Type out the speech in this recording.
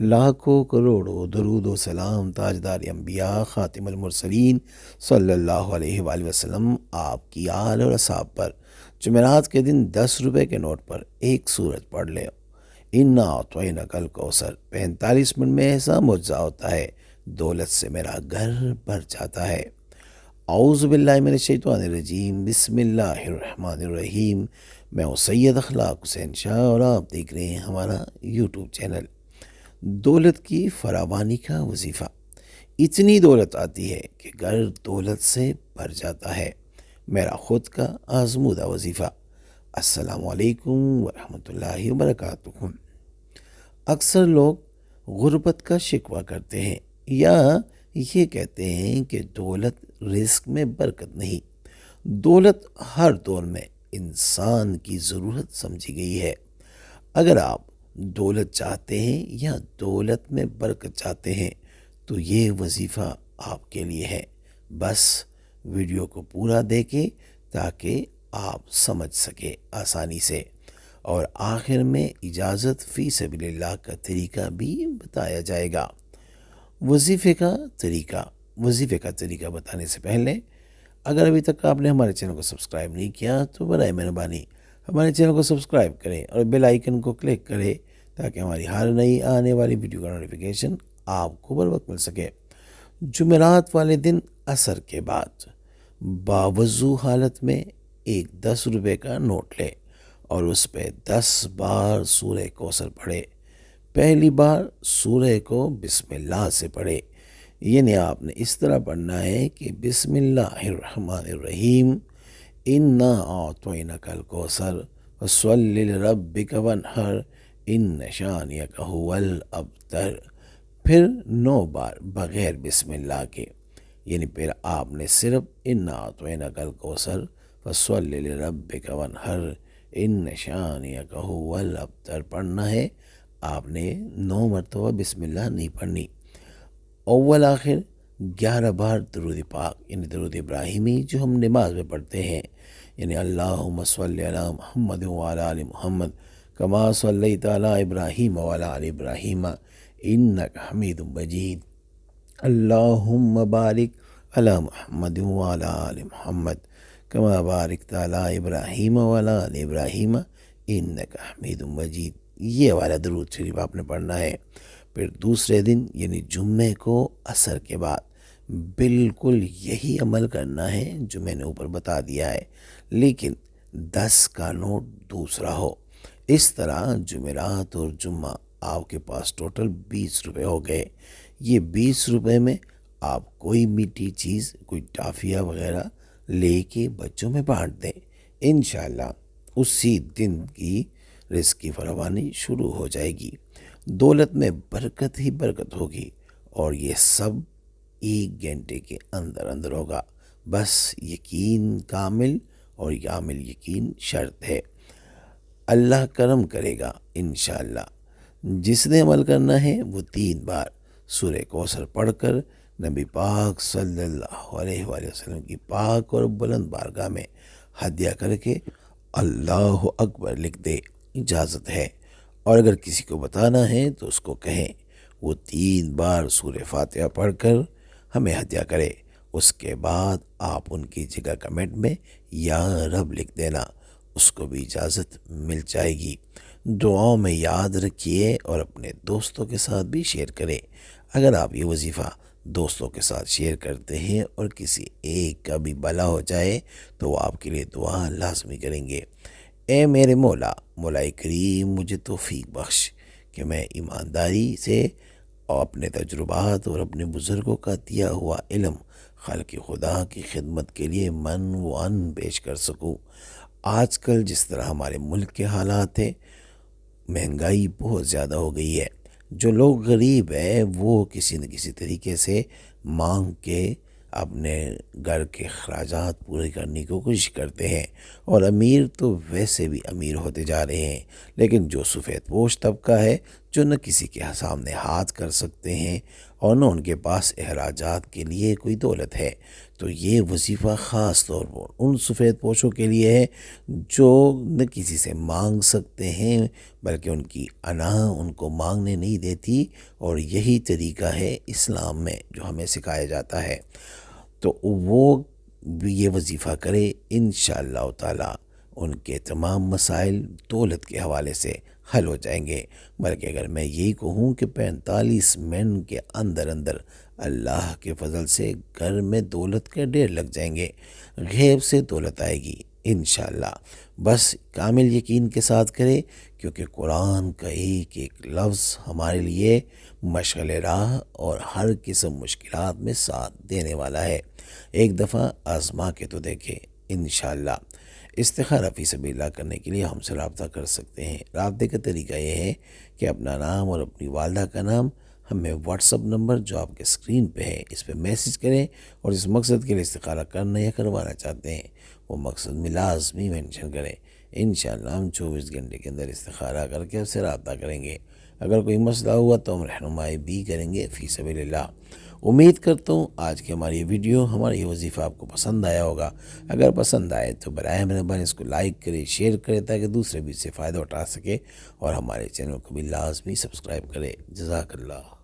لاکھوں کروڑوں درود و سلام تاجدار انبیاء خاتم المرسلین صلی اللہ علیہ وآلہ وسلم آپ کی آل اور اصحاب پر جمعرات کے دن 10 روپے کے نوٹ پر ایک سورت پڑھ لیں۔ انا اعطیناک الکوثر 45 منٹ میں ایسا معجزہ ہوتا ہے، دولت سے میرا گھر بھر جاتا ہے۔ اعوذ باللہ من الشیطان الرجیم، بسم اللہ الرحمن الرحیم۔ میں ہوں سید اخلاق حسین شاہ اور آپ دیکھ رہے ہیں ہمارا یوٹیوب چینل۔ دولت کی فراوانی کا وظیفہ۔ اتنی دولت آتی ہے کہ گھر دولت سے بھر جاتا ہے۔ میرا خود کا آزمودہ وظیفہ۔ السلام علیکم ورحمۃ اللہ وبرکاتہ۔ اکثر لوگ غربت کا شکوہ کرتے ہیں یا یہ کہتے ہیں کہ دولت رزق میں برکت نہیں۔ دولت ہر دور میں انسان کی ضرورت سمجھی گئی ہے۔ اگر آپ دولت چاہتے ہیں یا دولت میں برکت چاہتے ہیں تو یہ وظیفہ آپ کے لیے ہے۔ بس ویڈیو کو پورا دیکھیں تاکہ آپ سمجھ سکیں آسانی سے، اور آخر میں اجازت فی سبیل اللہ کا طریقہ بھی بتایا جائے گا۔ وظیفے کا طریقہ بتانے سے پہلے اگر ابھی تک آپ نے ہمارے چینل کو سبسکرائب نہیں کیا تو برائے مہربانی ہمارے چینل کو سبسکرائب کریں اور بیل آئیکن کو کلک کریں تاکہ ہماری ہر نئی آنے والی ویڈیو کا نوٹیفیکیشن آپ کو بر وقت مل سکے۔ جمعرات والے دن عصر کے بعد باوضو حالت میں ایک 10 روپے کا نوٹ لے اور اس پہ 10 بار سورہ کوثر پڑھے۔ پہلی بار سورہ کو بسم اللہ سے پڑھے، یعنی آپ نے اس طرح پڑھنا ہے کہ بسم اللہ الرحمن الرحیم، انا اعطیناک الکوثر فصلی لربک وانحر ان شانئک ھو الابتر۔ پھر 9 بار بغیر بسم اللہ کے، یعنی پھر آپ نے صرف انا اعطیناک الکوثر فصلی لربک وانحر ان شانئک ھو الابتر پڑھنا ہے۔ آپ نے 9 مرتبہ بسم اللہ نہیں پڑھنی۔ اول آخر 11 بار درود پاک یعنی درود ابراہیمی جو ہم نماز میں پڑھتے ہیں، یعنی اللہم صلی علی محمد وعلی آل محمد کما صلیت علی ابراہیم وعلی آل ابراہیم انک حمید مجید، اللہم بارک علی محمد وعلی آل محمد کما بارکت علی ابراہیم وعلی آل ابراہیم انک حمید مجید، یہ والا درود شریف آپ نے پڑھنا ہے۔ پھر دوسرے دن یعنی جمعے کو عصر کے بعد بالکل یہی عمل کرنا ہے جو میں نے اوپر بتا دیا ہے، لیکن 10 کا نوٹ دوسرا ہو۔ اس طرح جمعرات اور جمعہ آپ کے پاس ٹوٹل 20 روپے ہو گئے۔ یہ 20 روپے میں آپ کوئی میٹھی چیز، کوئی ٹافیہ وغیرہ لے کے بچوں میں بانٹ دیں، انشاءاللہ اسی دن کی رزق کی فراوانی شروع ہو جائے گی۔ دولت میں برکت ہی برکت ہوگی، اور یہ سب 1 گھنٹے کے اندر اندر ہوگا۔ بس یقین کامل، اور کامل یقین شرط ہے۔ اللہ کرم کرے گا انشاءاللہ۔ جس نے عمل کرنا ہے وہ 3 بار سورہ کوثر پڑھ کر نبی پاک صلی اللہ علیہ وآلہ وسلم کی پاک اور بلند بارگاہ میں ہدیہ کر کے اللہ اکبر لکھ دے، اجازت ہے۔ اور اگر کسی کو بتانا ہے تو اس کو کہیں وہ 3 بار سورہ فاتحہ پڑھ کر ہمیں ہدیہ کرے۔ اس کے بعد آپ ان کی جگہ کمنٹ میں یا رب لکھ دینا، اس کو بھی اجازت مل جائے گی۔ دعاؤں میں یاد رکھیے اور اپنے دوستوں کے ساتھ بھی شیئر کریں۔ اگر آپ یہ وظیفہ دوستوں کے ساتھ شیئر کرتے ہیں اور کسی ایک کا بھی بھلا ہو جائے تو وہ آپ کے لیے دعا لازمی کریں گے۔ اے میرے مولا کریم، مجھے توفیق بخش کہ میں ایمانداری سے اور اپنے تجربات اور اپنے بزرگوں کا دیا ہوا علم خالق خدا کی خدمت کے لیے من و ان پیش کر سکوں۔ آج کل جس طرح ہمارے ملک کے حالات ہیں، مہنگائی بہت زیادہ ہو گئی ہے۔ جو لوگ غریب ہیں وہ کسی نہ کسی طریقے سے مانگ کے اپنے گھر کے اخراجات پورے کرنے کی کوشش کرتے ہیں، اور امیر تو ویسے بھی امیر ہوتے جا رہے ہیں، لیکن جو سفید پوش طبقہ ہے جو نہ کسی کے سامنے ہاتھ کر سکتے ہیں اور نہ ان کے پاس اخراجات کے لیے کوئی دولت ہے۔ تو یہ وظیفہ خاص طور پر ان سفید پوشوں کے لیے ہے جو نہ کسی سے مانگ سکتے ہیں، بلکہ ان کی انا ان کو مانگنے نہیں دیتی، اور یہی طریقہ ہے اسلام میں جو ہمیں سکھایا جاتا ہے۔ تو وہ بھی یہ وظیفہ کرے، انشاءاللہ تعالی ان کے تمام مسائل دولت کے حوالے سے حل ہو جائیں گے۔ بلکہ اگر میں یہی کہوں کہ 45 منٹ کے اندر اندر اللہ کے فضل سے گھر میں دولت کے ڈھیر لگ جائیں گے، غیب سے دولت آئے گی انشاءاللہ۔ بس کامل یقین کے ساتھ کرے، کیونکہ قرآن کا ایک ایک لفظ ہمارے لیے مشعل راہ اور ہر قسم مشکلات میں ساتھ دینے والا ہے۔ ایک دفعہ آزما کے تو دیکھے انشاءاللہ۔ استخارہ فی سبیل اللہ کرنے کے لیے ہم سے رابطہ کر سکتے ہیں۔ رابطے کا طریقہ یہ ہے کہ اپنا نام اور اپنی والدہ کا نام ہمیں واٹس اپ نمبر جو آپ کے اسکرین پہ ہے اس پہ میسج کریں، اور اس مقصد کے لیے استخارہ کرنا یا کروانا چاہتے ہیں وہ مقصد میں لازمی مینشن کریں۔ انشاءاللہ ہم 24 گھنٹے کے اندر استخارہ کر کے اس سے رابطہ کریں گے۔ اگر کوئی مسئلہ ہوا تو ہم رہنمائی بھی کریں گے فی سبیل اللہ۔ امید کرتا ہوں آج کی ہماری ویڈیو، ہمارا یہ وظیفہ آپ کو پسند آیا ہوگا۔ اگر پسند آئے تو برائے مہربانی اس کو لائک کرے، شیئر کرے، تاکہ دوسرے بھی اس سے فائدہ اٹھا سکے، اور ہمارے چینل کو بھی لازمی سبسکرائب کرے۔ جزاک اللہ۔